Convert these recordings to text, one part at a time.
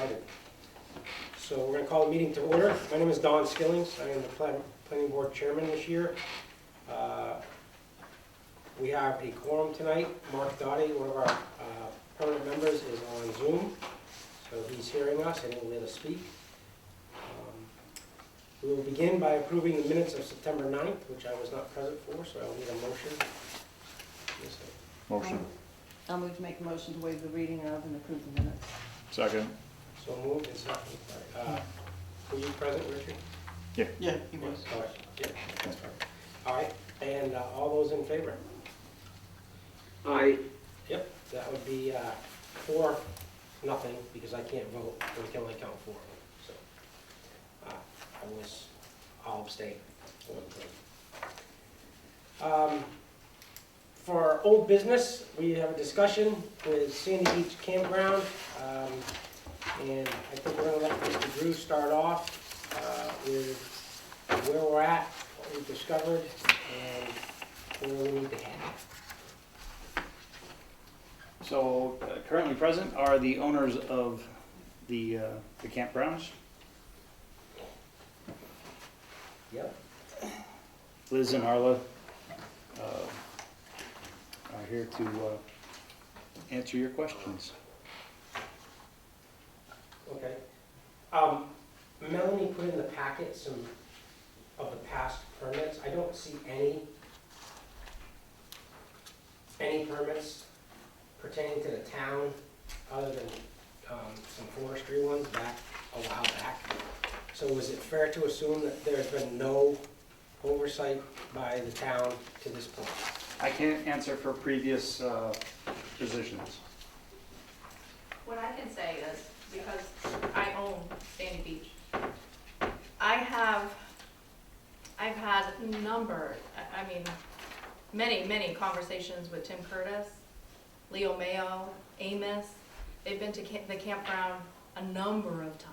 started. So we're going to call the meeting to order. My name is Don Skillings. I am the planning board chairman this year. We have a quorum tonight. Mark Dottie, one of our permanent members, is on Zoom. So he's hearing us and he'll let us speak. We will begin by approving the minutes of September 9th, which I was not present for, so I'll need a motion. Yes, sir. Motion. I'll move to make a motion to waive the reading of and approve the minutes. Second. So moved and seconded. Were you present, Richard? Yeah. He was. All right. Yeah, that's right. All right, and all those in favor? Aye. Yep, that would be 4-0, because I can't vote, we can only count 4. So I'll abstain. For our old business, we have a discussion with Sandy Beach Campground, and I think we're going to let Mr. Drew start off with where we're at, what we've discovered, and where we need to head. So currently present are the owners of the campgrounds. Yep. Liz and Arla are here to answer your questions. Okay. Melanie put in the packet some of the past permits. I don't see any permits pertaining to the town other than some forestry ones back a while back. So is it fair to assume that there's been no oversight by the town to this point? I can't answer for previous positions. What I can say is, because I own Sandy Beach, I've had many conversations with Tim Curtis, Leo Mayo, Amos. They've been to the campground a number of times.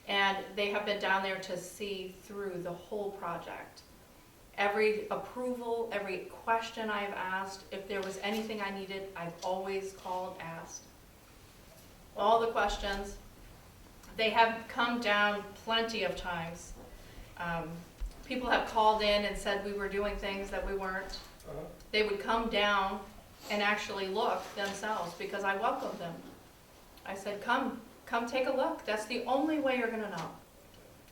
And they have been down there to see through the whole project. Every approval, every question I've asked, if there was anything I needed, I've always called, asked. All the questions. They have come down plenty of times. People have called in and said we were doing things that we weren't. They would come down and actually look themselves because I welcomed them. I said, come take a look. That's the only way you're gonna know.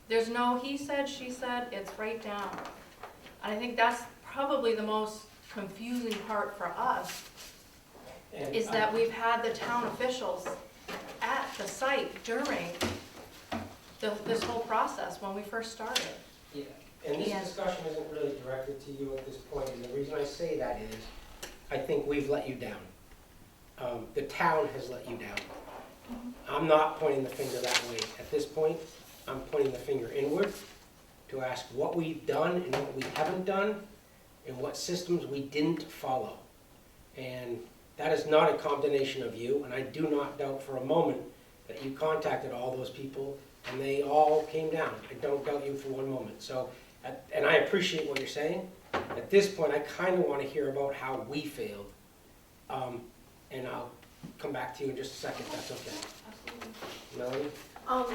There's no he said, she said, it's right down. And I think that's probably the most confusing part for us, is that we've had the town officials at the site during this whole process when we first started. Yeah, and this discussion isn't really directed to you at this point, and the reason I say that is, I think we've let you down. The town has let you down. I'm not pointing the finger that way. At this point, I'm pointing the finger inward to ask what we've done and what we haven't done, and what systems we didn't follow. And that is not a condemnation of you, and I do not doubt for a moment that you contacted all those people and they all came down. I don't doubt you for one moment. So, and I appreciate what you're saying. At this point, I kind of want to hear about how we failed. And I'll come back to you in just a second, if that's okay. Absolutely. Melanie?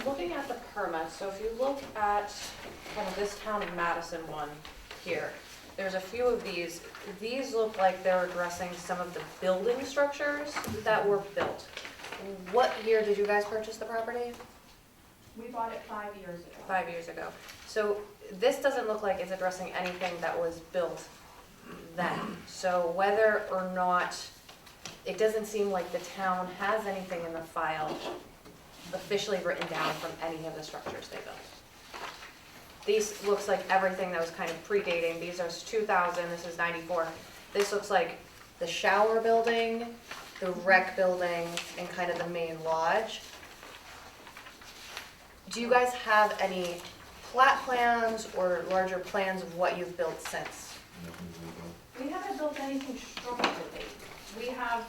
Looking at the permits, so if you look at kind of this town of Madison one here, there's a few of these. These look like they're addressing some of the building structures that were built. What year did you guys purchase the property? We bought it 5 years ago. 5 years ago. So this doesn't look like it's addressing anything that was built then. So whether or not, it doesn't seem like the town has anything in the file officially written down from any of the structures they built. These looks like everything that was kind of predating. These are 2000, this is 94. This looks like the shower building, the rec building, and kind of the main lodge. Do you guys have any plat plans or larger plans of what you've built since? We haven't built anything structurally. We have,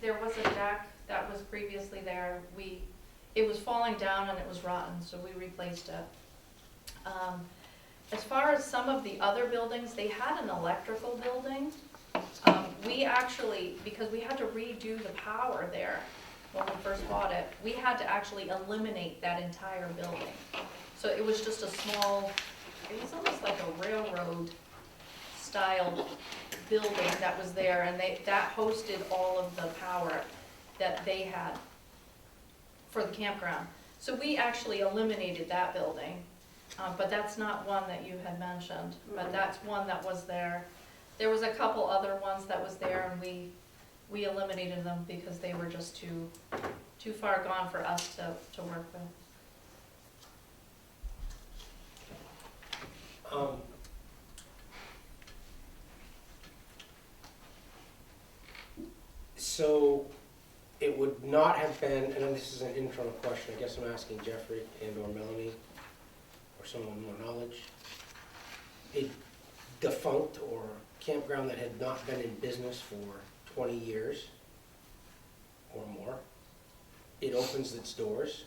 there was a deck that was previously there. It was falling down and it was rotten, so we replaced it. As far as some of the other buildings, they had an electrical building. We actually, because we had to redo the power there, when we first bought it, we had to actually eliminate that entire building. So it was just a small, it was almost like a railroad style building that was there, and that hosted all of the power that they had for the campground. So we actually eliminated that building, but that's not one that you had mentioned, but that's one that was there. There was a couple other ones that was there, and we eliminated them because they were just too far gone for us to work with. So it would not have been, and this is an internal question, I guess I'm asking Jeffrey and or Melanie, or someone with more knowledge. A defunct or campground that had not been in business for 20 years or more, it opens its doors.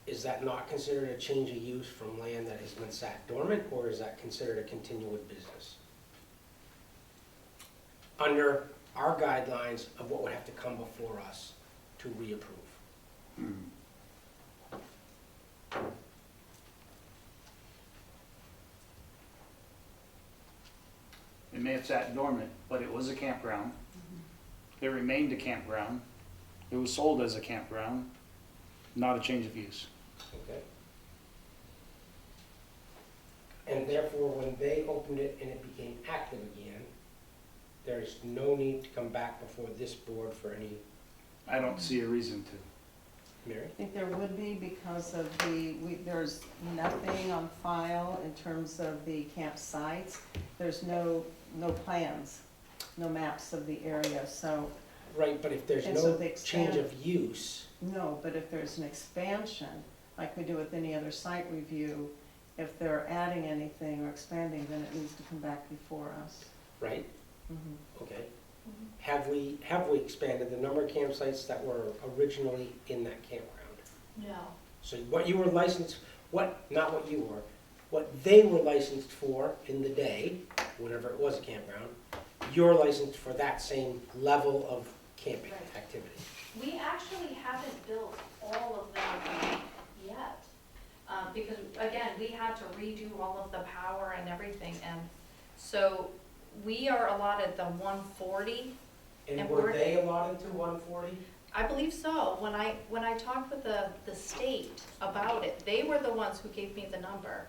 Is that not considered a change of use from land that has been sat dormant, or is that considered a continued business? Under our guidelines of what would have to come before us to reapprove. It may have sat dormant, but it was a campground. It remained a campground. It was sold as a campground, not a change of use. Okay. And therefore, when they opened it and it became active again, there's no need to come back before this board for any, I don't see a reason to. Mary? I think there would be because of there's nothing on file in terms of the campsites. There's no plans, no maps of the area, so, Right, but if there's And so no they change expand- of use, no, but if there's an expansion, like we do with any other site review, if they're adding anything or expanding, then it needs to come back before us. right? Mhm. Okay. Have we expanded the number of campsites that were originally in that campground? No. So what you were licensed, not what you were, what they were licensed for in the day, whenever it was a campground, you're licensed for that same level of camping Right. activity. We actually haven't built all of them yet. Because again, we had to redo all of the power and everything, and so we are allotted the 140. And And were we're- they allotted to 140? I believe so. When I talked with the state about it, they were the ones who gave me the number,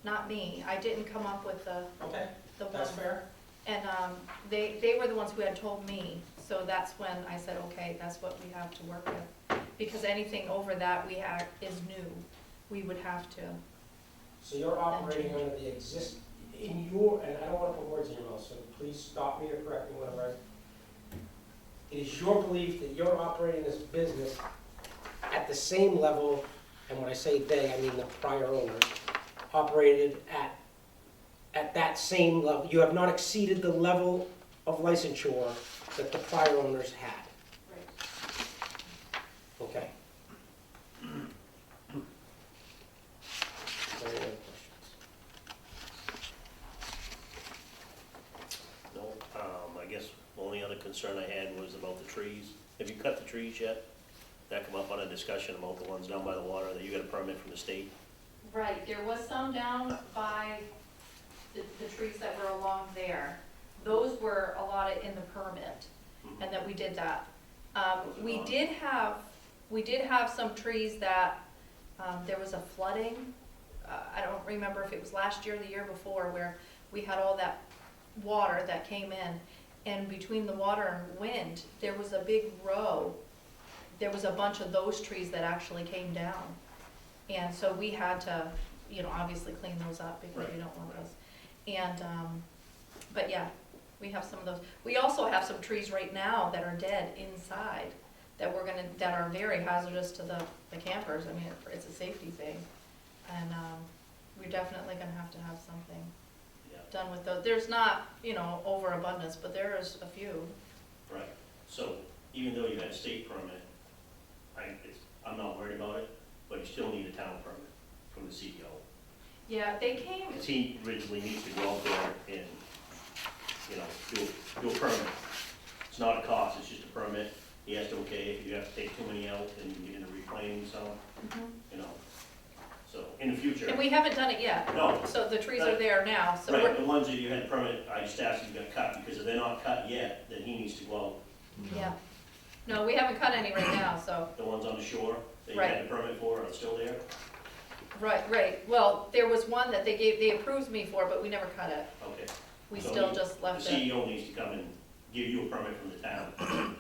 not me. I didn't come up with the Okay, one. that's fair. And they were the ones who had told me, so that's when I said, okay, that's what we have to work with. Because anything over that is new, we would have to. So you're operating under the and I don't want to put words in your mouth, so please stop me or correct me whenever it is your belief that you're operating this business at the same level, and when I say they, I mean the prior owners, operated at that same level. You have not exceeded the level of licensure that the prior owners had. Okay. Any other questions? No, I guess the only other concern I had was about the trees. Have you cut the trees yet? That come up on a discussion about the ones down by the water that you got a permit from the state? Right, there was some down by the trees that were along there. Those were allotted in the permit, and that we did that. We did have some trees that, there was a flooding. I don't remember if it was last year or the year before, where we had all that water that came in, and between the water and wind, there was a big row. There was a bunch of those trees that actually came down. And so we had to, obviously clean those up because we don't want those. And, but yeah, we have some of those. We also have some trees right now that are dead inside that are very hazardous to the campers. I mean, it's a safety thing. And, we're definitely gonna have something Yeah. done with those. There's not, overabundance, but there is a few. Right. So even though you had a state permit, I'm not worried about it, but you still need a town permit from the CEO. Yeah, they came, Because he originally needs to go out there and, do a permit. It's not a cost, it's just a permit, he has to okay it, you have to take too many out, and you get into replanting some, you know. So, in the future, And we haven't done it yet, no, so the trees are there now, so right, we're, the ones that you had permit, I just asked if you got cut, because if they're not cut yet, then he needs to go out. yeah. No, we haven't cut any right now, so, The ones on the shore that you Right. had the permit for are still there? right. Well, there was one that they approved me for, but we never cut it. Okay. We So still you- just The left it. CEO needs to come and give you a permit from the town.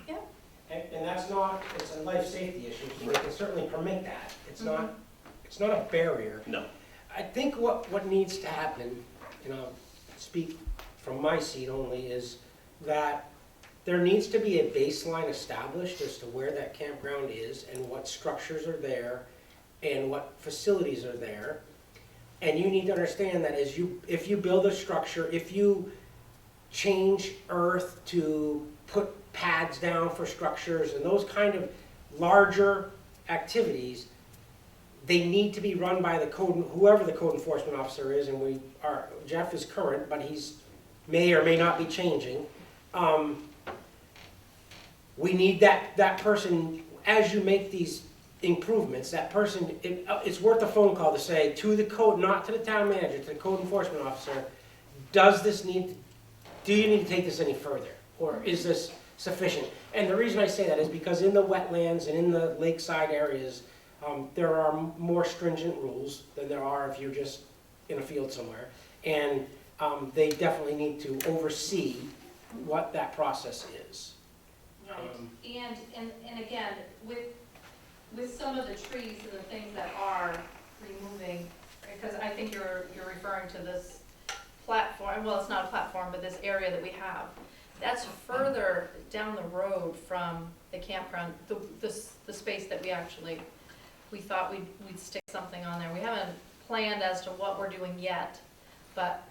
And that's not, it's a life safety issue, so they can certainly permit that. It's not a barrier. No. I think what needs to happen, and I'll speak from my seat only, is that there needs to be a baseline established as to where that campground is and what structures are there and what facilities are there. And you need to understand that if you build a structure, if you change earth to put pads down for structures and those kind of larger activities, they need to be run by the code, whoever the code enforcement officer is, and Jeff is current, but he's may or may not be changing. We need that person, as you make these improvements, that person, it's worth a phone call to say to the code, not to the town manager, to the code enforcement officer, do you need to take this any further? Or is this sufficient? And the reason I say that is because in the wetlands and in the lakeside areas, there are more stringent rules than there are if you're just in a field somewhere. And they definitely need to oversee what that process is. Right, and again, with some of the trees and the things that are removing, because I think you're referring to this platform, well, it's not a platform, but this area that we have. That's further down the road from the campground, the space that we thought we'd stick something on there. We haven't planned as to what we're doing yet, but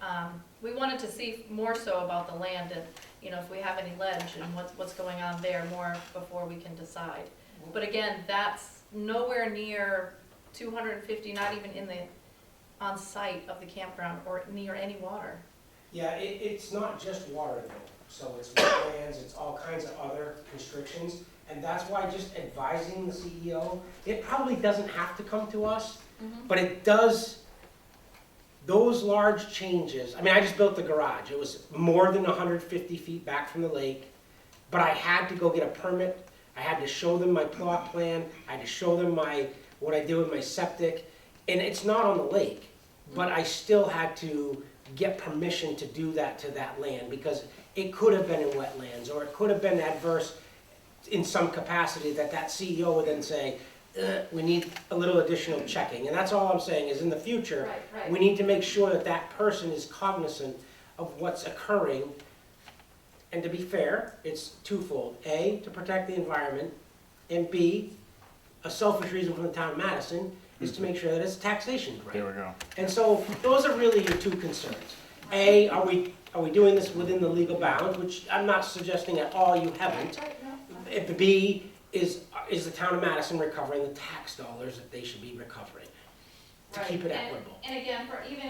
we wanted to see more so about the land and, if we have any ledge and what's going on there more before we can decide. But again, that's nowhere near 250, not even on site of the campground or near any water. Yeah, it's not just water though. So it's wetlands, it's all kinds of other constrictions. And that's why just advising the CEO, it probably doesn't have to come to us, but it does, those large changes. I mean, I just built the garage. It was more than 150 feet back from the lake, but I had to go get a permit. I had to show them my plot plan. I had to show them what I did with my septic. And it's not on the lake, but I still had to get permission to do that to that land because it could have been in wetlands or it could have been adverse in some capacity that CEO would then say, we need a little additional checking. And that's all I'm saying is in the future, Right. we need to make sure that that person is cognizant of what's occurring. And to be fair, it's twofold. A, to protect the environment, and B, a selfish reason from the town of Madison is to make sure that it's taxation right. There we go. And so those are really your two concerns. A, are we doing this within the legal bounds, which I'm not suggesting at all you haven't. If the B, is the town of Madison recovering the tax dollars that they should be recovering to keep it equitable? And again, even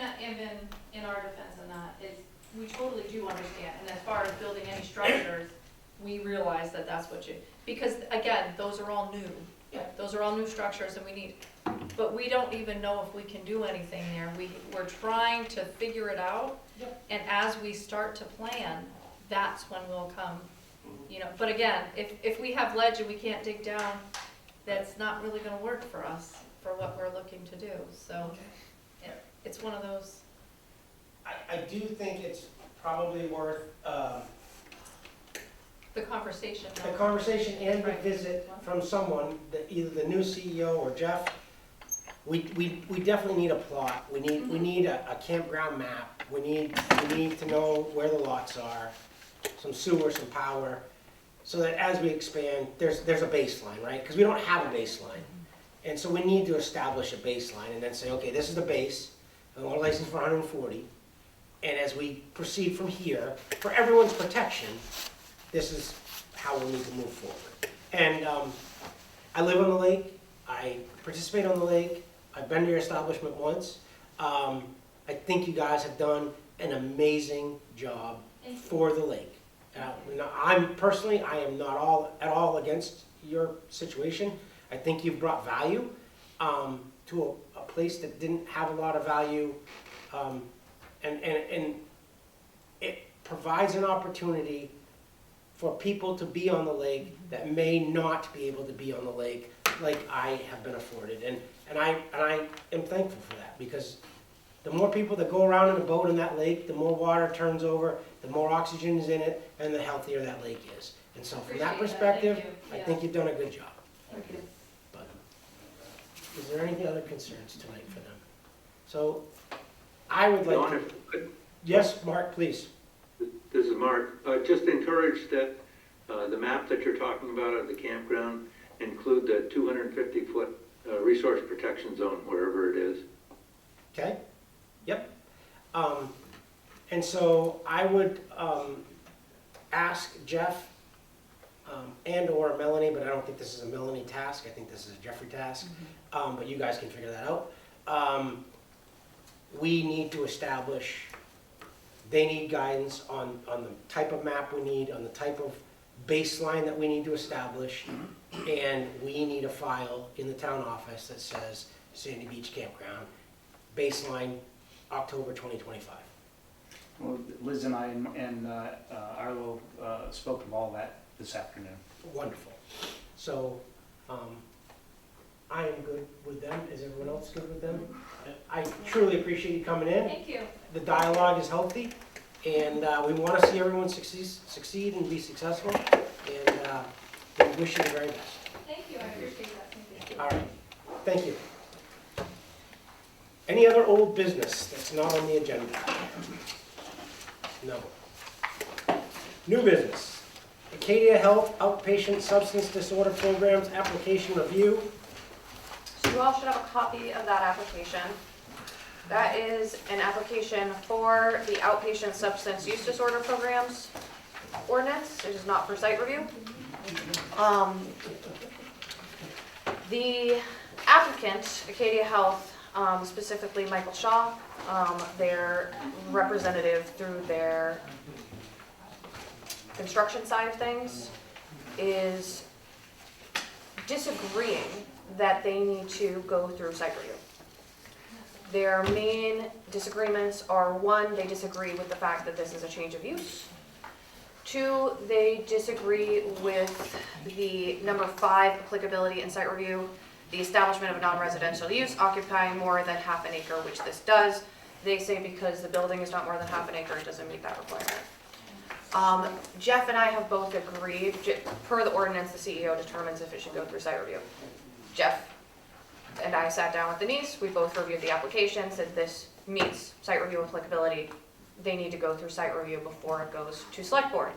in our defense in that, is we totally do understand. And as far as building any structures, we realize that that's what because again, those are all new. Yeah. Those are all new structures and but we don't even know if we can do anything there. We're trying to figure it out. Yep. And as we start to plan, that's when we'll come, But again, if we have ledge and we can't dig down, that's not really gonna work for us, for what we're looking to do. So it's one of those. I do think it's probably worth The conversation. the conversation and the visit from someone, either the new CEO or Jeff. We definitely need a plot. We need a campground map. We need to know where the lots are, some sewer, some power, so that as we expand, there's a baseline, right? Because we don't have a baseline. And so we need to establish a baseline and then say, okay, this is the base. I want a license for 140. And as we proceed from here, for everyone's protection, this is how we need to move forward. And I live on the lake. I participate on the lake. I've been to your establishment once. I think you guys have done an amazing job for the lake. I'm personally, I am not at all against your situation. I think you've brought value to a place that didn't have a lot of value. And it provides an opportunity for people to be on the lake that may not be able to be on the lake like I have been afforded. And I am thankful for that, because the more people that go around in a boat in that lake, the more water turns over, the more oxygen is in it, and the healthier that lake is. And so from that Appreciate that. perspective, Thank you. I Yeah. think you've done a good job. Thank you. But is there any other concerns tonight for them? So I would like John, to, if- yes, Mark, please. this is Mark. Just encourage that the map that you're talking about of the campground include the 250-foot resource protection zone, wherever it is. Okay, yep. And so I would ask Jeff and/or Melanie, but I don't think this is a Melanie task, I think this is a Jeffrey task, but you guys can figure that out. We need to establish, they need guidance on the type of map we need, on the type of baseline that we need to establish, and we need a file in the town office that says Sandy Beach Campground, baseline October 2025. Well, Liz and I and Arlo spoke of all that this afternoon. Wonderful. So, I am good with them. Is everyone else good with them? I truly appreciate you coming in. Thank you. The dialogue is healthy, and we want to see everyone succeed and be successful, and we wish you the very best. Thank you, I appreciate that. Thank you. All right, thank you. Any other old business that's not on the agenda? No. New business. Acadia Health Outpatient Substance Disorder Programs Application Review. So you all should have a copy of that application. That is an application for the outpatient substance use disorder programs ordinance. It is not for site review. The applicant, Acadia Health, specifically Michael Shaw, their representative through their construction side of things, is disagreeing that they need to go through site review. Their main disagreements are, one, they disagree with the fact that this is a change of use. Two, they disagree with the number 5 applicability in site review, the establishment of a non-residential use occupying more than half an acre, which this does. They say because the building is not more than half an acre, it doesn't meet that requirement. Jeff and I have both agreed, per the ordinance, the CEO determines if it should go through site review. Jeff and I sat down with Denise, we both reviewed the application, said this meets site review applicability. They need to go through site review before it goes to select board.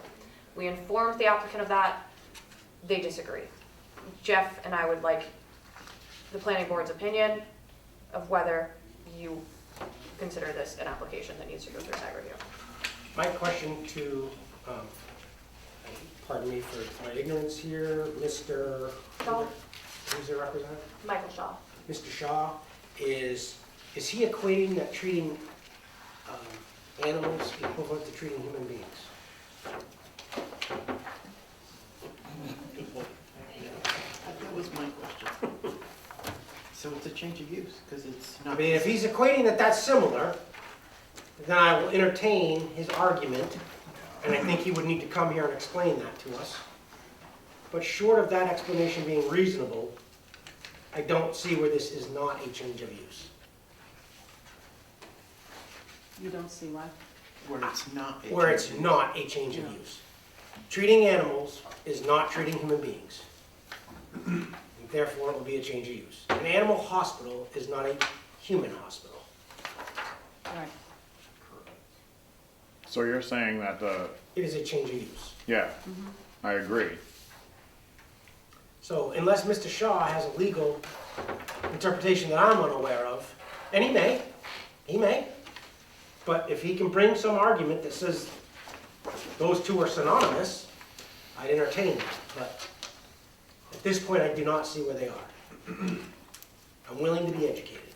We informed the applicant of that, they disagree. Jeff and I would like the planning board's opinion of whether you consider this an application that needs to go through site review. My question to, pardon me for my ignorance here, Mr. Shaw. Who's the representative? Michael Shaw. Mr. Shaw, is he equating that treating animals equivalent to treating human beings? That was my question. So it's a change of use, because it's I not. mean, if he's equating that that's similar, then I will entertain his argument, and I think he would need to come here and explain that to us. But short of that explanation being reasonable, I don't see where this is not a change of use. You don't see why? Where it's not. a Where change it's of use. not a change of Yeah. use. Treating animals is not treating human beings. And therefore, it will be a change of use. An animal hospital is not a human hospital. Right. So you're saying that, It is a change of use. yeah, I agree. So unless Mr. Shaw has a legal interpretation that I'm unaware of, and he may, but if he can bring some argument that says those two are synonymous, I'd entertain that. But at this point, I do not see where they are. I'm willing to be educated.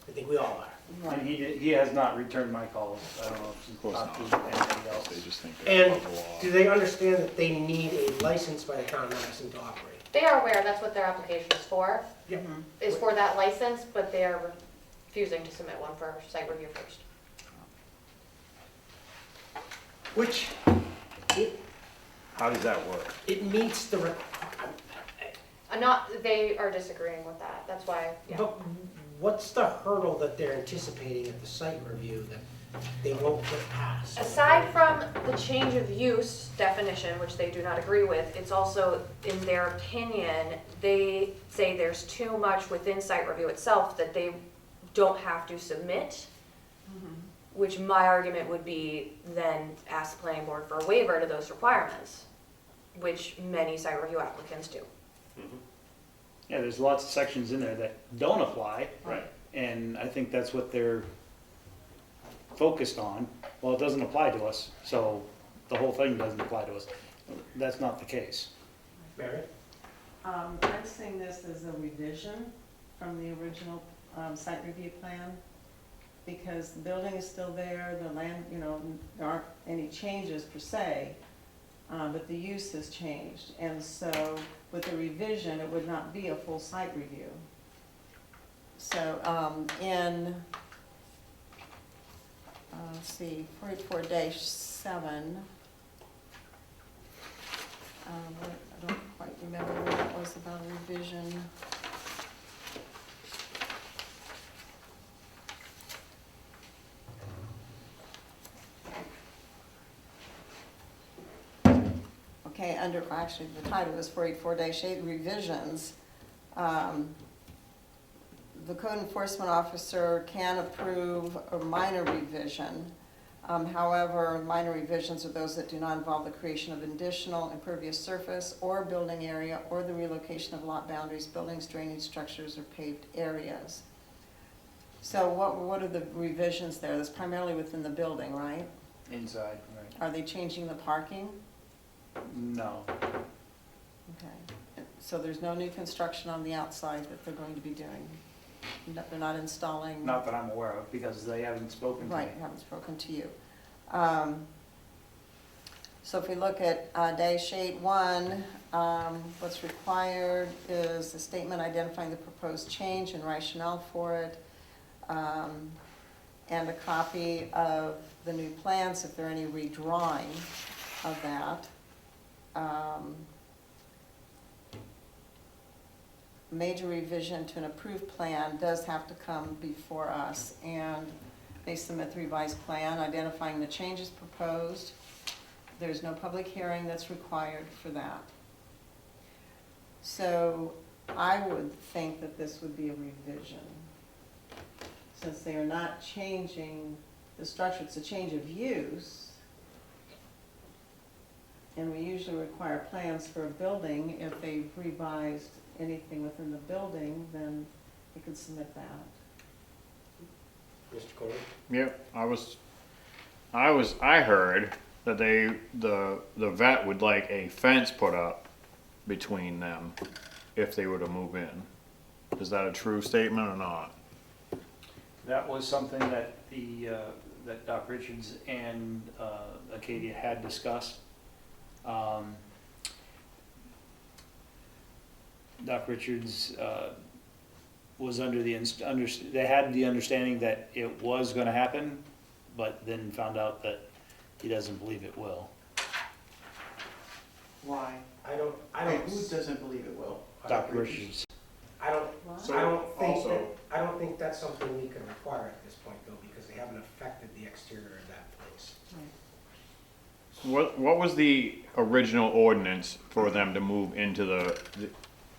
I think we all are. And he has not returned my calls. I don't know if he's course talked to not. anybody else. They just think they're And above the law. do they understand that they need a license by the town of Madison to operate? They are aware, that's what their application is for, Yep. is for that license, but they're refusing to submit one for site review first. Which, How does that work? it meets the, They are disagreeing with that, that's why, yeah. but what's the hurdle that they're anticipating at the site review that they won't get past? Aside from the change of use definition, which they do not agree with, it's also, in their opinion, they say there's too much within site review itself that they don't have to submit, which my argument would be then ask the planning board for a waiver to those requirements, which many site review applicants do. Yeah, there's lots of sections in there that don't apply. Right. And I think that's what they're focused on. Well, it doesn't apply to us, so the whole thing doesn't apply to us. That's not the case. Mary? I'm seeing this as a revision from the original site review plan, because the building is still there, the land, there aren't any changes per se, but the use has changed. And so with the revision, it would not be a full site review. So let's see, 44-7, I don't quite remember what it was about a revision. Okay, actually, the title is 484-8 revisions. The code enforcement officer can approve a minor revision. However, minor revisions are those that do not involve the creation of additional impervious surface or building area or the relocation of lot boundaries, buildings, drainage structures, or paved areas. So what are the revisions there? That's primarily within the building, right? Inside, right? Are they changing the parking? No. Okay. So there's no new construction on the outside that they're going to be doing? They're not installing? Not that I'm aware of, because they haven't spoken to me. Right, haven't spoken to you. So if we look at dash 8-1, what's required is a statement identifying the proposed change and rationale for it, and a copy of the new plans if there are any redrawing of that. Major revision to an approved plan does have to come before us, and they submit the revised plan identifying the changes proposed. There's no public hearing that's required for that. So I would think that this would be a revision. Since they are not changing the structure, it's a change of use. And we usually require plans for a building. If they've revised anything within the building, then you can submit that. Mr. Corey? Yep, I heard that the vet would like a fence put up between them if they were to move in. Is that a true statement or not? That was something that that Doc Richards and Acadia had discussed. Doc Richards was they had the understanding that it was going to happen, but then found out that he doesn't believe it will. Why? I don't, Who doesn't believe it will? Doc Richards. I don't So, also- think that's something we can require at this point though, because they haven't affected the exterior of that place. What was the original ordinance for them to move into the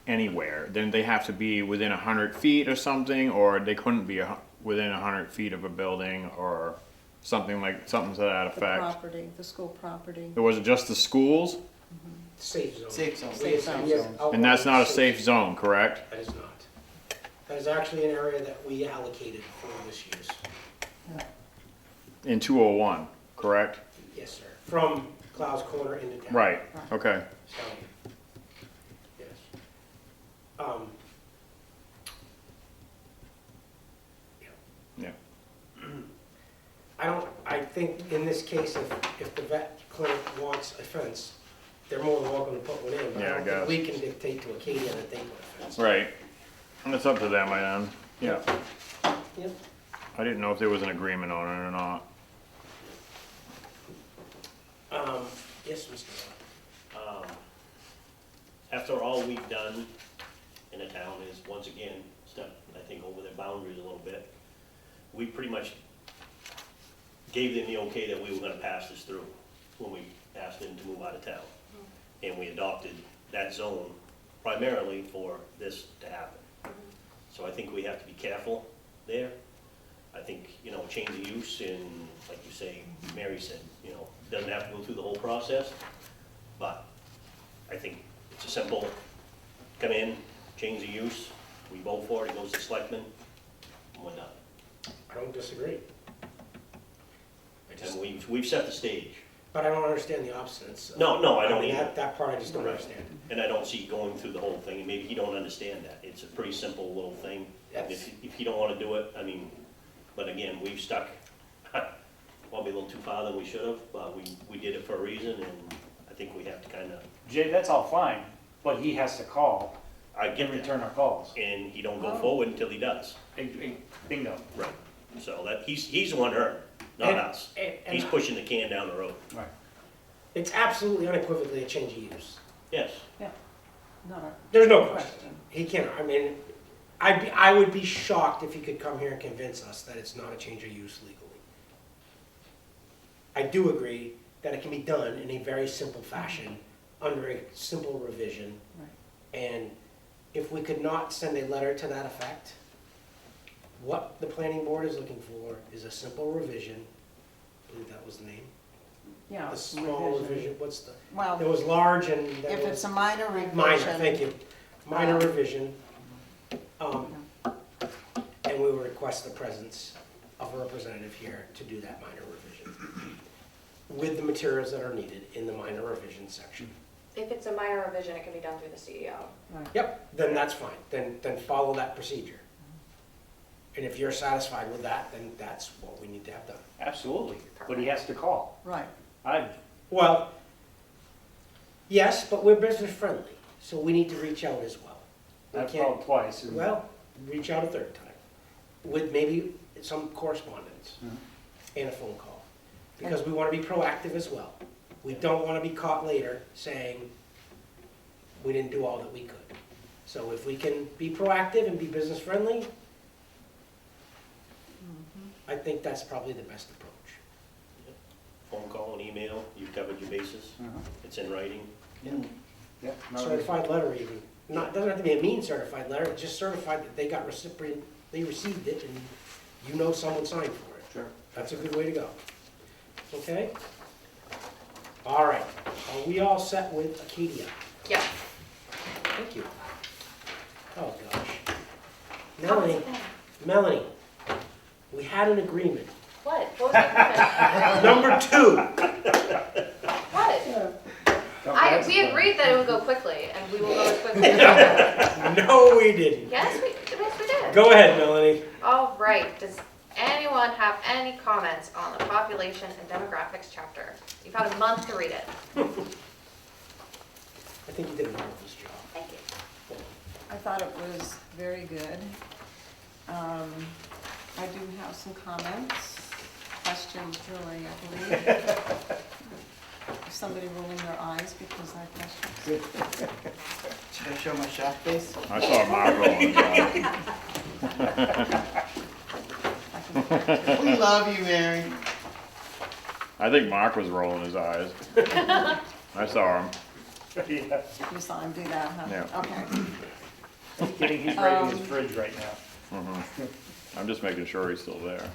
anywhere? Didn't they have to be within 100 feet or something, or they couldn't be within 100 feet of a building or something to that The effect? property, the school property. Or was it just the schools? Safe zone. Safe zone. We have- Safe we have zone. outlined And that's not a safe zone, correct? That is not. That is actually an area that we allocated for this use. In 201, correct? Yes, sir. From Clouds Corner into town. Right, okay. So, yes. Yeah. I think in this case, if the vet clinic wants a fence, they're more than welcome to put one in. But Yeah, I don't think guess. we can dictate to Acadia that they put a fence. Right. And it's up to them, yeah. Yep. I didn't know if there was an agreement on it or not. Yes, Mr. Rowe. After all we've done in the town is, once again, step, I think, over their boundaries a little bit. We pretty much gave them the okay that we were gonna pass this through when we asked them to move out of town. And we adopted that zone primarily for this to happen. So I think we have to be careful there. I think, change of use and, like you say, Mary said, doesn't have to go through the whole process. But I think it's a simple, come in, change the use, we vote for it, it goes to selectmen, and we're done. I don't disagree. And we've set the stage. But I don't understand the obstinance. No, I don't mean, either. That part I just don't Right. understand. And I don't see going through the whole thing, and maybe you don't understand that. It's a pretty simple little thing. And Yes. if you don't wanna do it, but again, we've stuck probably a little too far than we should have, but we did it for a reason, and I think we have to kinda, Jay, that's all fine, but he has to call I and get return that. our calls. And he don't go Oh. forward until he does. Bingo. Right. So that, he's the one hurt, not And- us. and- He's pushing the can down the road. Right. It's absolutely unequivocally a change of use. Yes. Not a There's no question. question. He can't, I would be shocked if he could come here and convince us that it's not a change of use legally. I do agree that it can be done in a very simple fashion, under a simple revision. Right. And if we could not send a letter to that effect, what the planning board is looking for is a simple revision. I believe that was the name. Yeah, The small revision, what's the, Well, it was large and then if it it's was a minor revision. minor, thank you. Minor Um, revision. And we would request the presence of a representative here to do that minor revision with the materials that are needed in the minor revision section. If it's a minor revision, it can be done through the CEO. Right. Yep, then that's fine, then follow that procedure. And if you're satisfied with that, then that's what we need to have done. Absolutely, but he has to call. Right. Well, yes, but we're business friendly, so we need to reach out as well. We I've can't- called twice. And Well, reach out a third time, with maybe some correspondence Mhm. and a phone call. Because we want to be proactive as well. We don't want to be caught later saying, we didn't do all that we could. So if we can be proactive and be business friendly, I think that's probably the best approach. Phone call and email, you've covered your bases. Uh-huh. It's in writing. Yeah, no, Certified letter even. Not, doesn't have to be a mean certified letter, it's just certified that they got they received it and you know someone signed for it. Sure. That's a good way to go. Okay? All right, are we all set with Acadia? Yeah. Thank you. Oh, gosh. Melanie, we had an agreement. What? What was that? Number 2, What? We agreed that it would go quickly, and we will go as quickly as possible. no, we didn't. Yes, we did. Go ahead, Melanie. All right, does anyone have any comments on the population and demographics chapter? You've had a month to read it. I think you did a marvelous job. Thank you. I thought it was very good. I do have some comments, questions really, I believe. Somebody rolling their eyes because I have questions. Should I show my shock face? I saw Mark rolling. I can- We love you, Mary. I think Mark was rolling his eyes. I saw him. Yeah, You saw him do that, huh? Yeah. Okay. he's raiding his fridge right now. I'm just making sure he's still there.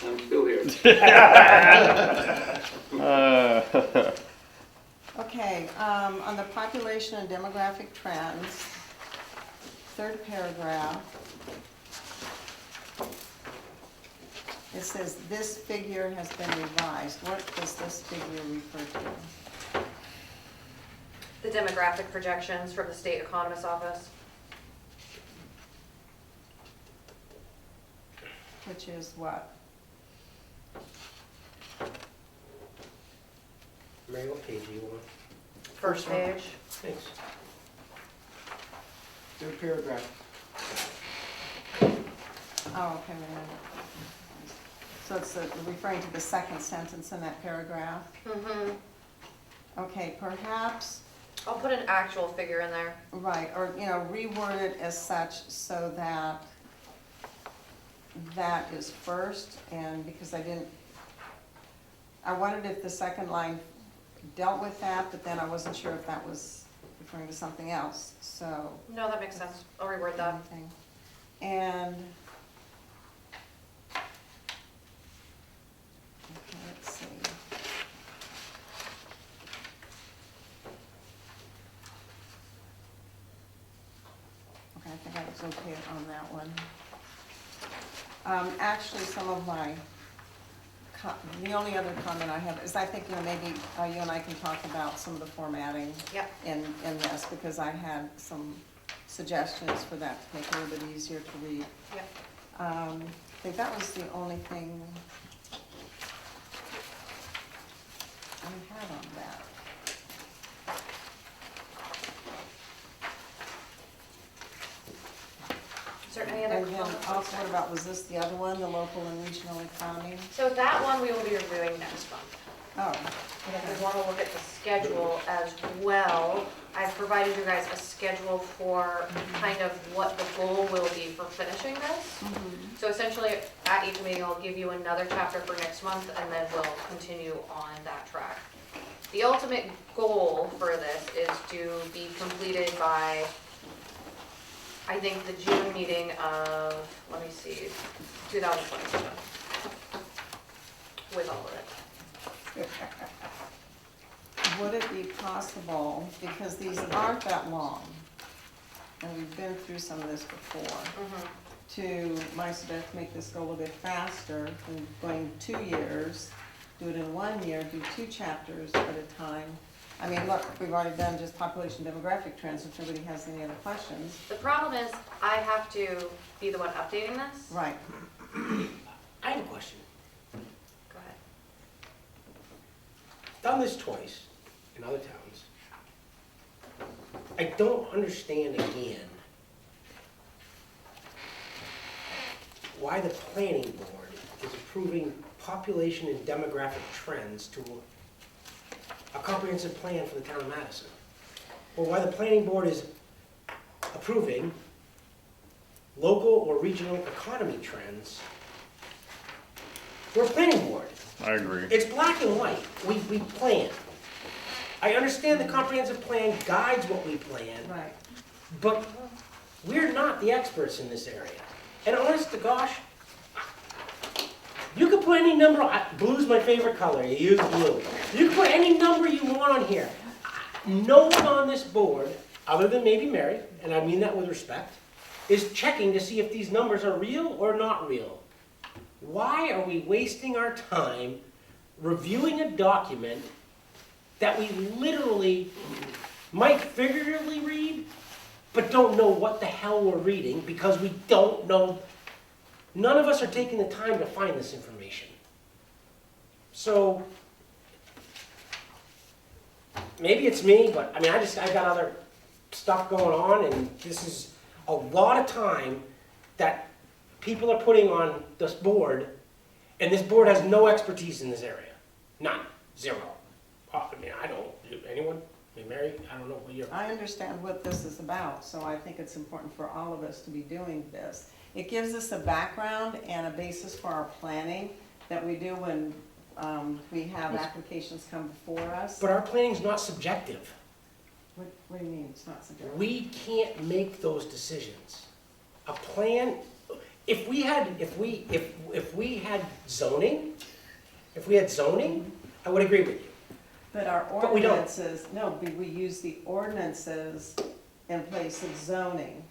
I'm still here. Okay, on the population and demographic trends, third paragraph, it says, "This figure has been revised." What does this figure refer to? The demographic projections from the state economist's office. Which is what? Mary, what page do you want? First page. Thanks. Third paragraph. Oh, okay, wait a minute. So it's referring to the second sentence in that paragraph. Mm-hmm. Okay, perhaps, I'll put an actual figure in there. right, or, reword it as such so that that is first, and because I wondered if the second line dealt with that, but then I wasn't sure if that was referring to something else, so. No, that makes sense. I'll reword that. Anything. And, okay, let's see. Okay, I think I was okay on that one. Actually, some of my, the only other comment I have is I think, maybe you and I can talk about some of the formatting Yep. in this, because I had some suggestions for that to make it a little bit easier to read. Yep. I think that was the only thing I had on that. Is there any other And then comments? also, what about, was this the other one, the local and regional economy? So that one we will be reviewing next month. Oh, And if we want to look at the schedule as well, I've provided you guys a schedule for kind of what the goal will be for finishing this. So essentially, at each meeting, I'll give you another chapter for next month, and then we'll continue on that track. The ultimate goal for this is to be completed by, I think, the June meeting of, let me see, 2027, with all of it. would it be possible, because these aren't that long, and we've been through some of this before, to, my suggestion, make this go a little bit faster than going 2 years, do it in 1 year, do 2 chapters at a time. I mean, look, we've already done just population demographic trends, if nobody has any other questions. The problem is, I have to be the one updating this. Right, I have a question. Go ahead. Done this twice in other towns. I don't understand again why the planning board is approving population and demographic trends to a comprehensive plan for the town of Madison. Or why the planning board is approving local or regional economy trends for a planning board. I agree. It's black and white. We plan. I understand the comprehensive plan guides what we plan, right. but we're not the experts in this area. And honest to gosh, you can put any number, blue's my favorite color, you use blue. You can put any number you want on here. No one on this board, other than maybe Mary, and I mean that with respect, is checking to see if these numbers are real or not real. Why are we wasting our time reviewing a document that we literally might figuratively read, but don't know what the hell we're reading because we don't know? None of us are taking the time to find this information. So, maybe it's me, but I mean, I got other stuff going on, and this is a lot of time that people are putting on this board, and this board has no expertise in this area. None. Zero. I mean, I don't. Anyone? I mean, Mary, I don't know what you're... I understand what this is about, so I think it's important for all of us to be doing this. It gives us a background and a basis for our planning that we do when we have applications come before us. But our planning's not subjective. What do you mean, it's not subjective? We can't make those decisions. A plan, if we had zoning, I would agree with you. But our But we don't. ordinances, no, we use the ordinances in place of zoning.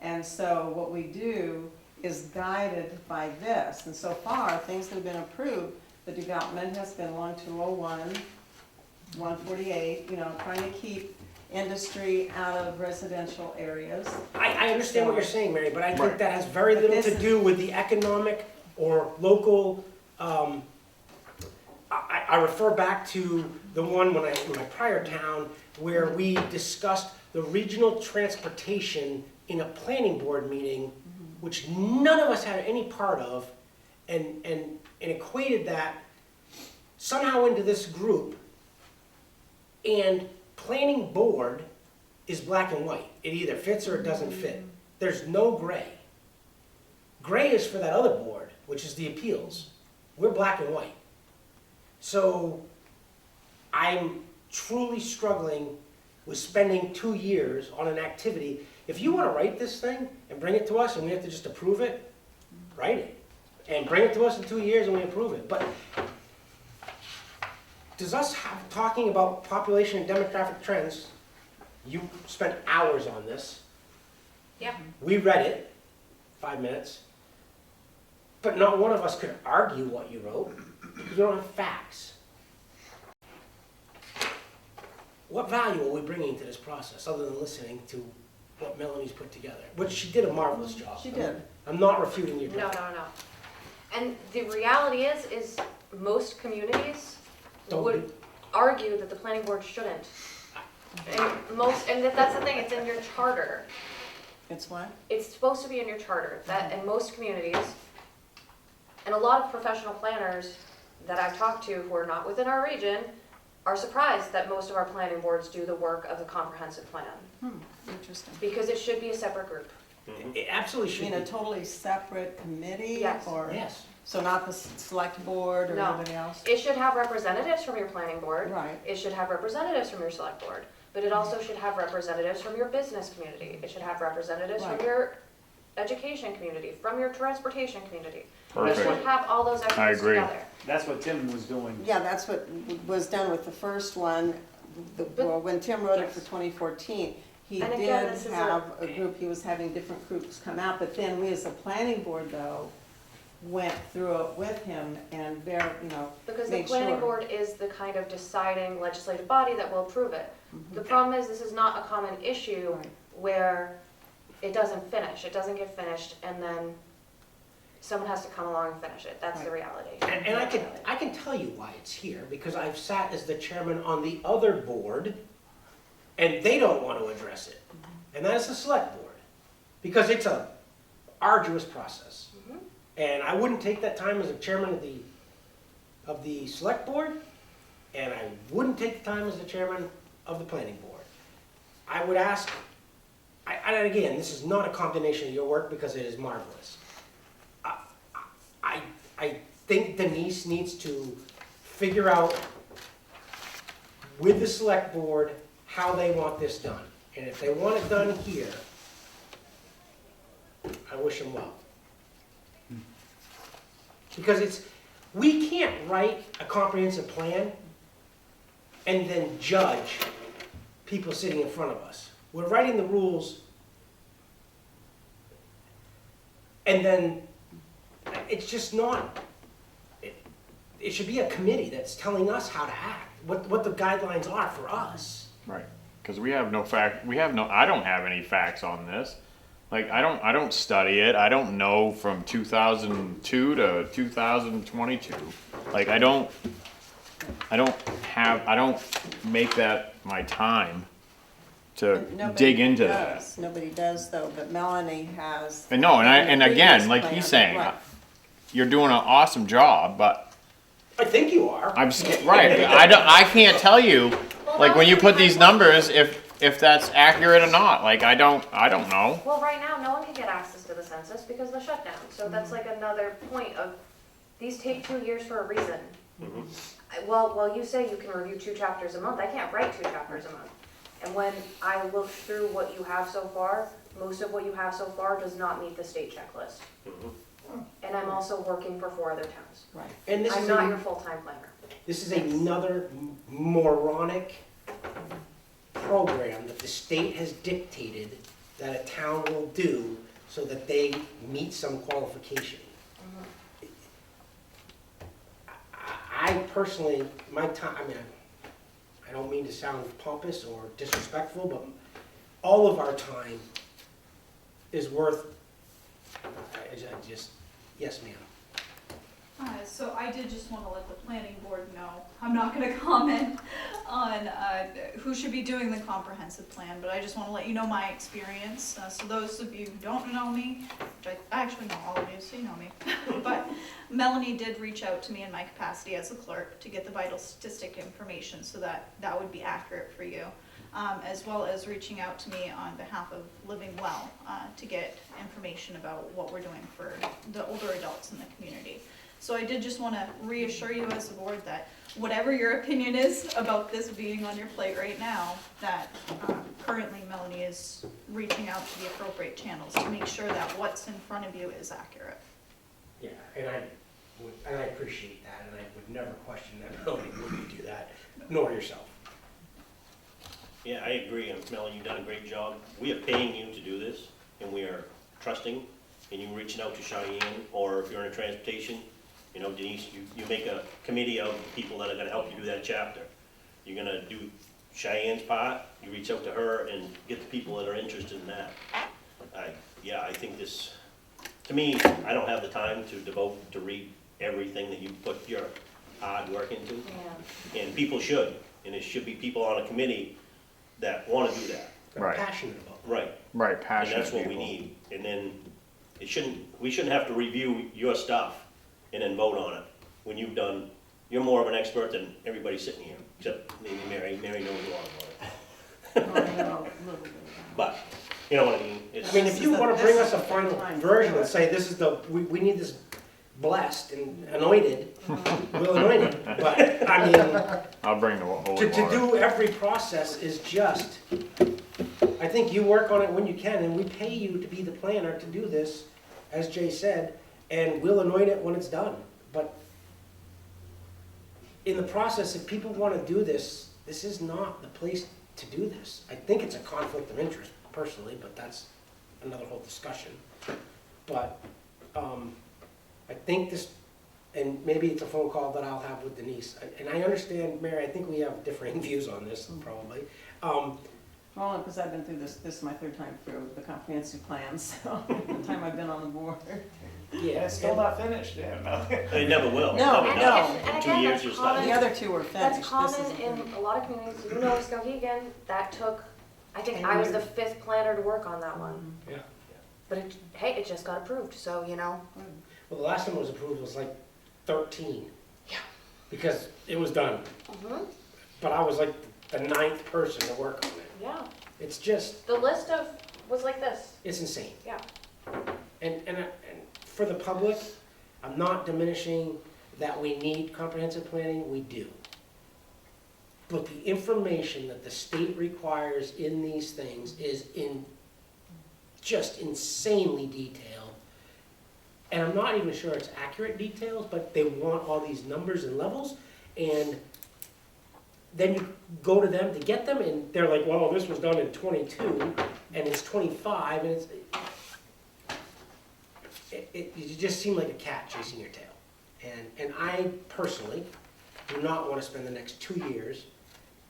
And so what we do is guided by this. And so far, things that have been approved, the development has been along 201, 148, trying to keep industry out of residential areas. I understand what you're saying, Mary, but I think Right. that has very But little this to is- do with the economic or local, I refer back to the one in my prior town where we discussed the regional transportation in a planning board meeting, which none of us had any part of, and equated that somehow into this group. And planning board is black and white. It either fits or it doesn't fit. There's no gray. Gray is for that other board, which is the appeals. We're black and white. So I'm truly struggling with spending 2 years on an activity. If you want to write this thing and bring it to us and we have to just approve it, write it. And bring it to us in 2 years and we approve it. But does us talking about population and demographic trends, you spent hours on this. Yeah. We read it, 5 minutes. But not one of us could argue what you wrote because we don't have facts. What value are we bringing to this process other than listening to what Melanie's put together? Which she did a marvelous job. She did. I'm not refuting your No, job. no, no. And the reality is most communities Don't would argue that the planning board shouldn't. And that's the thing, it's in your charter. It's what? It's supposed to be in your charter, that in most communities, and a lot of professional planners that I've talked to who are not within our region are surprised that most of our planning boards do the work of the comprehensive plan, Interesting. because it should be a separate group. It absolutely You should mean a be. totally separate committee? Yes. Or, Yes. so not the select board or No. anybody else? It should have representatives from your planning board. Right. It should have representatives from your select board, but it also should have representatives from your business community. It should have representatives from Right. your education community, from your transportation community. It Perfect. should have all those experts agree. together. That's what Tim was doing. Yeah, that's what was done with the first one. Well, when Tim wrote it for 2014, he And did again, this is have a group, he was having different groups come out, but then we as a planning board though, went through it with him and Because the made planning sure. board is the kind of deciding legislative body that will approve it. The problem is, this is not a common issue Right. where it doesn't finish, it doesn't get finished, and then someone has to come along and finish it. That's the reality. And I can tell you why it's here, because I've sat as the chairman on the other board, and they don't want to address it. And that is the select board, because it's a arduous process. And I wouldn't take that time as a chairman of the select board, and I wouldn't take the time as the chairman of the planning board. I would ask, and again, this is not a condemnation of your work because it is marvelous. I think Denise needs to figure out with the select board how they want this done. And if they want it done here, I wish them well. Because we can't write a comprehensive plan and then judge people sitting in front of us. We're writing the rules, and then it's just not, it should be a committee that's telling us how to act, what the guidelines are for us. Right, because we have I don't have any facts on this. Like, I don't study it, I don't know from 2002 to 2022. Like, I don't make that my time to dig into that. Nobody does though, but Melanie has. And no, and again, like he's saying, Right. you're doing an awesome job, but I think you are. I'm scared, right, I can't tell you, like, when you put these numbers, if that's accurate or not, like, I don't know. Well, right now, no one can get access to the census because of the shutdown. So that's like another point of, these take 2 years for a reason. Well, you say you can review 2 chapters a month. I can't write 2 chapters a month. And when I look through what you have so far, most of what you have so far does not meet the state checklist. And I'm also working for 4 other towns. Right. And I'm not your full-time planner. This is another moronic program that the state has dictated that a town will do so that they meet some qualification. I personally, my time, I mean, I don't mean to sound pompous or disrespectful, but all of our time is worth, I just, yes, ma'am. So I did just want to let the planning board know, I'm not going to comment on who should be doing the comprehensive plan, but I just want to let you know my experience. So those of you who don't know me, which I actually know all of you, so you know me, but Melanie did reach out to me in my capacity as a clerk to get the vital statistic information so that that would be accurate for you, as well as reaching out to me on behalf of Living Well to get information about what we're doing for the older adults in the community. So I did just want to reassure you as a board that whatever your opinion is about this being on your plate right now, that currently Melanie is reaching out to the appropriate channels to make sure that what's in front of you is accurate. Yeah, and I appreciate that, and I would never question that Melanie wouldn't do that, nor yourself. Yeah, I agree, and Melanie, you've done a great job. We are paying you to do this, and we are trusting, and you reaching out to Cheyenne, or if you're in a transportation, you know, Denise, you make a committee of people that are gonna help you do that chapter. You're gonna do Cheyenne's part, you reach out to her and get the people that are interested in that. I think this, to me, I don't have the time to devote to read everything that you put your hard work into. Yeah. And people should, and it should be people on a committee that wanna do that. Right. Passionate about it. Right. Right, And passionate that's what we people. need. And then we shouldn't have to review your stuff and then vote on it when you're more of an expert than everybody sitting here, except maybe Mary. Mary knows a lot about it. I know a little bit. But, you know what I mean? I It's, mean, This if is you the- want to this bring is us a the final time to version do and it. say, this is we need this blessed and anointed, we'll anoint it. But, I mean, I'll bring the holy to water. do every process is just, I think you work on it when you can, and we pay you to be the planner to do this, as Jay said, and we'll anoint it when it's done. But in the process, if people want to do this, this is not the place to do this. I think it's a conflict of interest personally, but that's another whole discussion. But I think this, and maybe it's a phone call that I'll have with Denise. And I understand, Mary, I think we have differing views on this probably. Well, because I've been through this is my third time through the comprehensive plan, so the time I've been on the board. Yeah, It's still not finished, yeah, no. it never will. No, Never no. does. And In 2 again, years, that's you'll common. start. The other two were finished. That's This common is in the- a lot of communities, you know, Skowhegan, that took, I think I was the 5th planner to work on that one. Yeah. But hey, it just got approved, so, you know. Well, the last time it was approved was like 13. Yeah. Because it was done. Mhm. But I was like the 9th person to work on it. Yeah, It's just, the list was like this, it's insane. yeah. And for the public, I'm not diminishing that we need comprehensive planning, we do. But the information that the state requires in these things is just insanely detailed. And I'm not even sure it's accurate details, but they want all these numbers and levels, and then you go to them to get them, and they're like, well, this was done in 22, and it's 25, and you just seem like a cat chasing your tail. And I personally do not want to spend the next 2 years,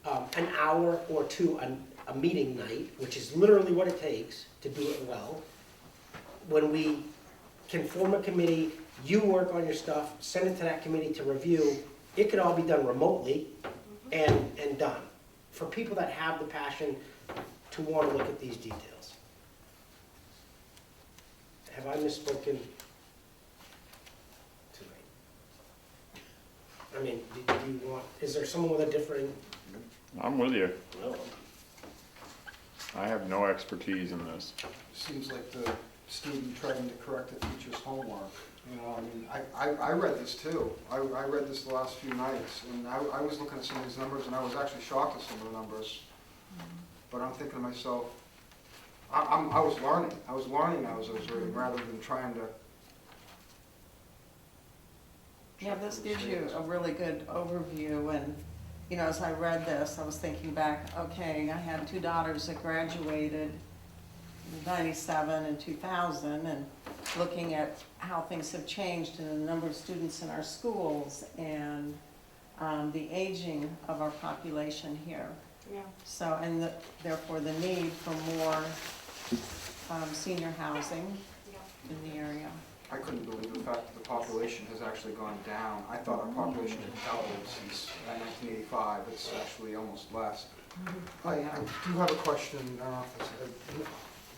an hour or two a meeting night, which is literally what it takes to do it well, when we can form a committee, you work on your stuff, send it to that committee to review. It could all be done remotely and done, for people that have the passion to want to look at these details. Have I misspoken tonight? I mean, do you want, is there someone with a differing? I'm with you. Well, I have no expertise in this. Seems like the student trying to correct a teacher's homework, you know, I mean, I read this too. I read this the last few nights, and I was looking at some of these numbers, and I was actually shocked at some of the numbers. But I'm thinking to myself, I was learning as I was reading, rather than trying to. Yeah, this gives you a really good overview, and, you know, as I read this, I was thinking back, okay, I had 2 daughters that graduated in 97 and 2000, and looking at how things have changed and the number of students in our schools, and the aging of our population here. Yeah. So, and therefore the need for more senior housing Yeah. in the area. I couldn't believe the fact that the population has actually gone down. I thought our population had doubled since 1985. It's actually almost less. I do have a question.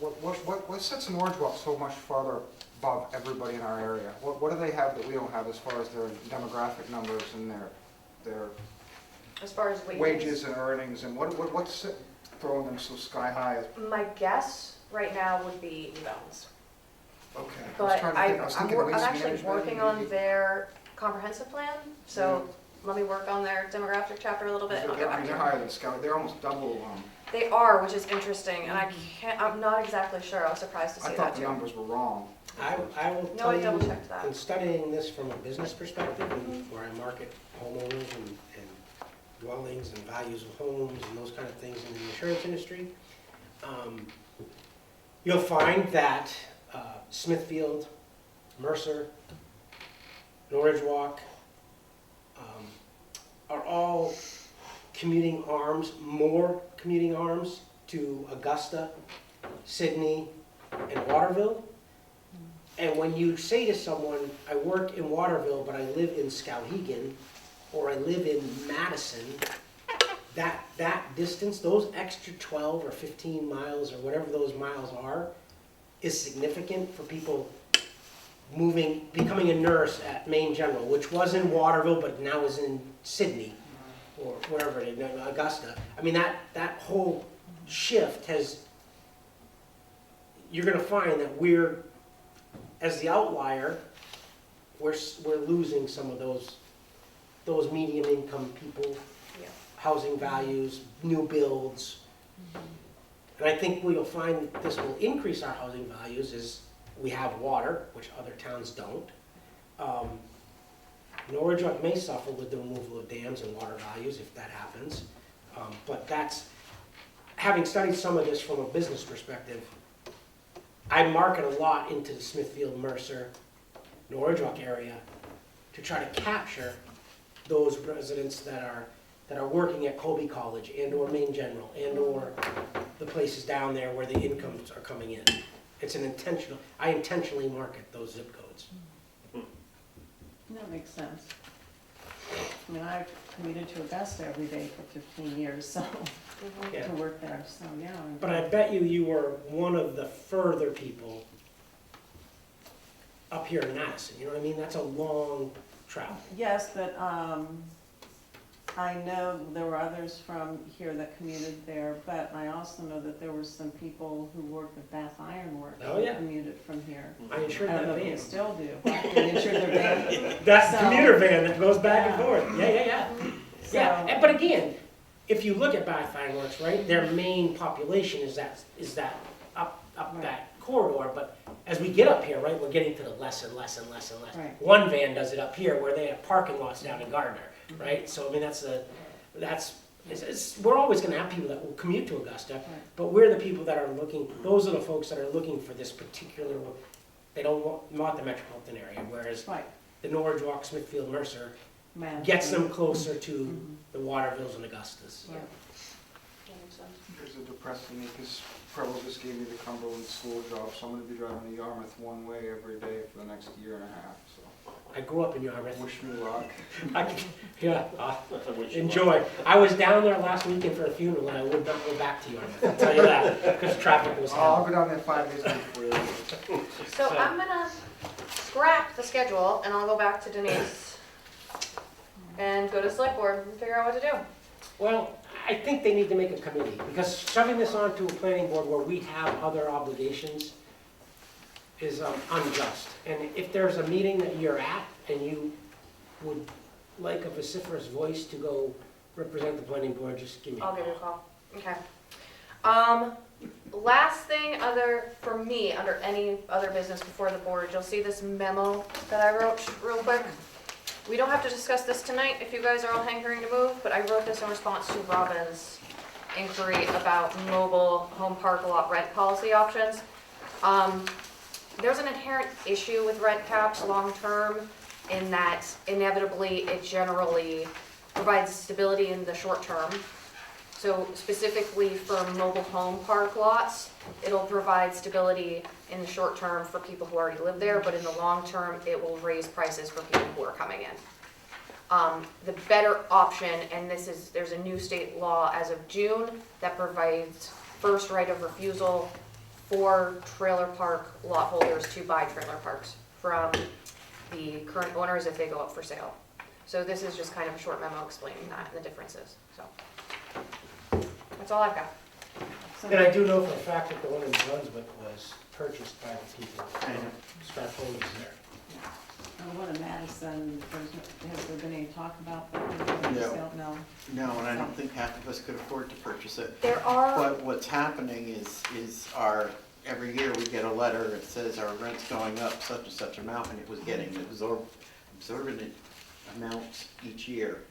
What sets Orange Walk so much farther above everybody in our area? What do they have that we don't have as far as their demographic numbers and their As far as wages and earnings, and what's throwing them so sky high? My guess right now would be New Mountains. Okay. But I was thinking I'm waste actually management, working on their comprehensive plan, so let me work on their demographic chapter a little bit and I'll get back to They're you. higher than Scout. They're almost double. They are, which is interesting, and I'm not exactly sure, I was surprised to I see thought that the too. numbers were wrong. I will No, tell I you, double checked that. in studying this from a business perspective, and where I market homeowners and dwellings and values of homes and those kind of things in the insurance industry, you'll find that Smithfield, Mercer, Norridge Walk are all commuting arms, more commuting arms to Augusta, Sydney, and Waterville. And when you say to someone, I work in Waterville, but I live in Skowhegan, or I live in Madison, that distance, those extra 12 or 15 miles, or whatever those miles are, is significant for people becoming a nurse at Maine General, which was in Waterville, but now is in Sydney, or wherever it is, Augusta. I mean, that whole shift you're gonna find that we're, as the outlier, we're losing some of those medium income people, Yeah. housing values, new builds. And I think what you'll find that this will increase our housing values is we have water, which other towns don't. Norwich may suffer with the removal of dams and water values if that happens. But having studied some of this from a business perspective, I market a lot into the Smithfield, Mercer, Norwich area to try to capture those residents that are working at Colby College and or Maine General and or the places down there where the incomes are coming in. I intentionally market those zip codes. That makes sense. I mean, I've commuted to Augusta every day for 15 years, so, Yeah. to work there, so, yeah. But I bet you were one of the further people up here in Madison, you know what I mean? That's a long travel. Yes, but I know there were others from here that commuted there, but I also know that there were some people who worked at Bath Iron Works Oh, who yeah. commuted from here. I insured I don't that know if they van. still do, but they insured their van. That's the So- commuter van that goes back and Yeah. forth. Yeah. So- Yeah, but again, if you look at Bath Iron Works, right, their main population is that up Right. that corridor, but as we get up here, right, we're getting to the less and less and less and less. Right. One van does it up here where they have parking lots down in Gardner, Mm-hmm. right? So I mean, we're always gonna have people that will commute to Augusta, but we're the people that are looking, those are the folks that are looking for this particular, they don't want the metropolitan area, whereas Right, the Norwich Walk, Smithfield, Mercer Madison. gets them closer to Mhm. the Watervilles and Augustas. Yeah. That makes sense. There's a depressing, because Preble just gave me the Cumberland school job, so I'm gonna be driving to Yarmouth one way every day for the next year and a half, so I grew up in Yarmouth. wish me luck. Enjoy. I was down there last weekend for a funeral and I would not go back to Yarmouth, I'll tell you that, because traffic was I'll hell. go down there 5 days a week for you. So I'm gonna scrap the schedule and I'll go back to Denise and go to select board and figure out what to do. Well, I think they need to make a committee, because shoving this onto a planning board where we have other obligations is unjust. And if there's a meeting that you're at and you would like a vociferous voice to go represent the planning board, just give me a I'll call. give you a call. Okay. Last thing for me, under any other business before the board, you'll see this memo that I wrote real quick. We don't have to discuss this tonight if you guys are all hankering to move, but I wrote this in response to Robin's inquiry about mobile home park lot rent policy options. There's an inherent issue with rent caps long-term in that inevitably it generally provides stability in the short term So specifically for mobile home park lots, it'll provide stability in the short term for people who already live there, but in the long term, it will raise prices for people who are coming in. The better option, and there's a new state law as of June that provides first right of refusal for trailer park lot holders to buy trailer parks from the current owners if they go up for sale. So this is just kind of a short memo explaining that and the differences, so. That's all I've got. So And I do know for a fact that the one in Brunswick was purchased by the people, Scott Foley's there. the one in Madison, has there been any talk about that? No. No. No, and I don't think half of us could afford to purchase it. There are, But what's happening is every year we get a letter that says our rent's going up such and such amount, and it was getting absorbent amounts each year.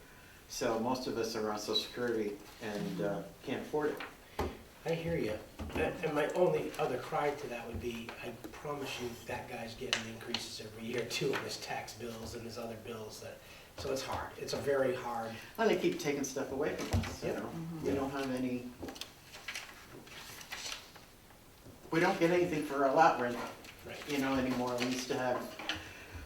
So most of us are on Social Security and can't afford it. I hear you. And my only other cry to that would be, I promise you that guy's getting increases every year too on his tax bills and his other bills that, so it's hard. It's a very hard. Well, they keep taking stuff away from us, you Yeah. know. We don't have any, we don't get anything for our lot rent, Right. you know, anymore. We used to have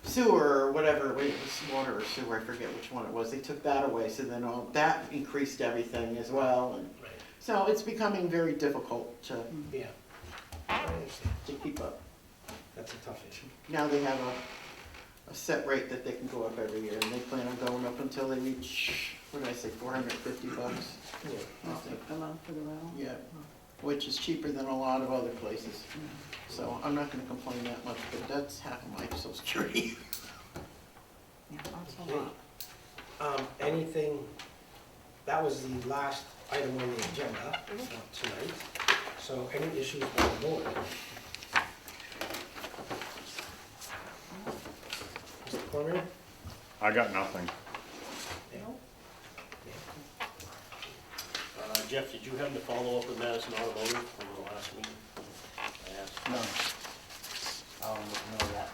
sewer or whatever, it was water or sewer, I forget which one it was. They took that away, so then all, that increased everything as well. And Right. so it's becoming very difficult to Yeah. I understand. keep up. That's a tough issue. Now they have a set rate that they can go up every year, and they plan on going up until they reach, what did I say, $450? Yeah. I think. A month for the rental? Yeah, which is cheaper than a lot of other places. So I'm not gonna complain that much, but that's half of my social security. Yeah, that's a lot. Anything, that was the last item on the agenda tonight. So any issues with the board? Mr. Cormier? I got nothing. Jeff, did you happen to follow up with Madison Automotive from the last meeting? I asked. No. I don't know that.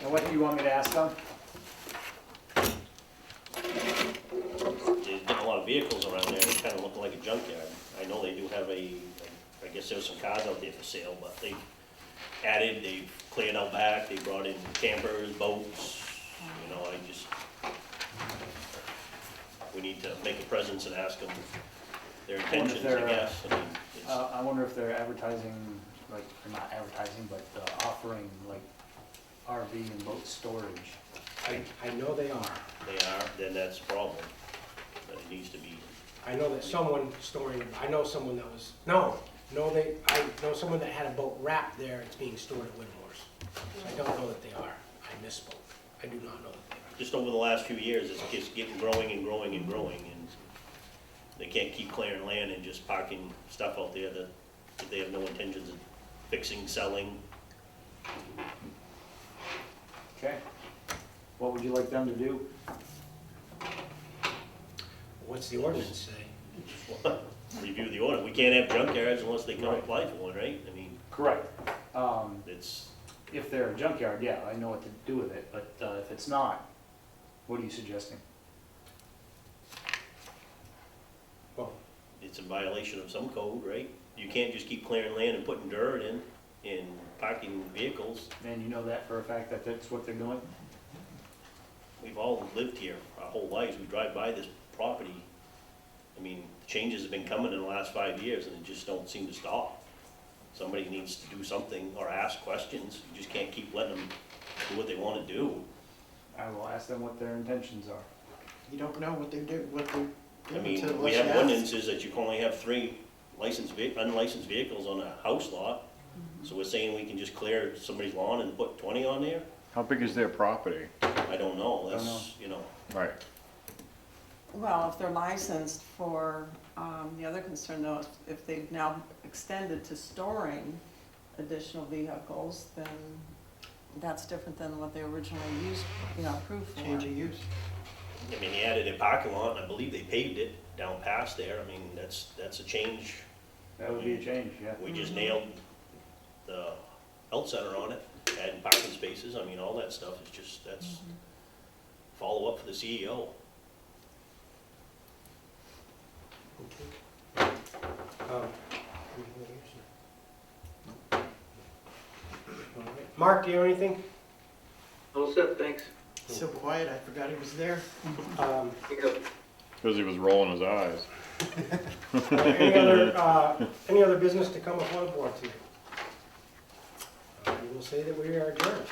And what do you want me to ask them? There's been a lot of vehicles around there, they kind of look like a junkyard. I know they do have I guess there's some cars out there for sale, but they've added, they've cleared out back, they brought in campers, boats, you know, we need to make a presence and ask them their intentions, I guess. I mean, it's, I wonder if they're advertising, like, or not advertising, but offering like RV and boat storage. I know they are. they are, then that's a problem, but it needs to be. I know that someone storing, I know someone that was, I know someone that had a boat wrapped there, it's being stored at Whitmore's. I don't know that they are. I misspoke. I do not know that they are. Just over the last few years, it's just getting growing and growing and growing, and they can't keep clearing land and just parking stuff out there that they have no intentions of fixing, selling. Okay. What would you like them to do? What's the ordinance say? Review the order. We can't have junkyards unless they come Right. apply for one, right? I mean, Correct. it's, If they're a junkyard, yeah, I know what to do with it, but if it's not, what are you suggesting? Well, it's a violation of some code, right? You can't just keep clearing land and putting dirt in and parking vehicles. And you know that for a fact that that's what they're doing? We've all lived here our whole lives. We drive by this property. I mean, changes have been coming in the last 5 years and it just don't seem to stop. Somebody needs to do something or ask questions. You just can't keep letting them do what they want to do. I will ask them what their intentions are. You don't know what they're doing, I mean, until we unless have you ask. ordinances that you can only have 3 unlicensed vehicles on a house lot. So we're saying we can just clear somebody's lawn and put 20 on there? How big is their property? I don't know, Don't know. that's, you know, Right. Well, if they're licensed for, the other concern though, is if they've now extended to storing additional vehicles, then that's different than what they originally used, approved for. Change of use. I mean, they added a parking lot, and I believe they paved it down past there. I mean, that's a change. That would be a change, yeah. We just nailed the health center on it, adding parking spaces, I mean, all that stuff is just, that's follow up for the CEO. Okay. All right. Mark, do you have anything? All set, thanks. So quiet, I forgot he was there. Because he was rolling his eyes. Any other business to come before the board tonight? We will say that we are adjourned.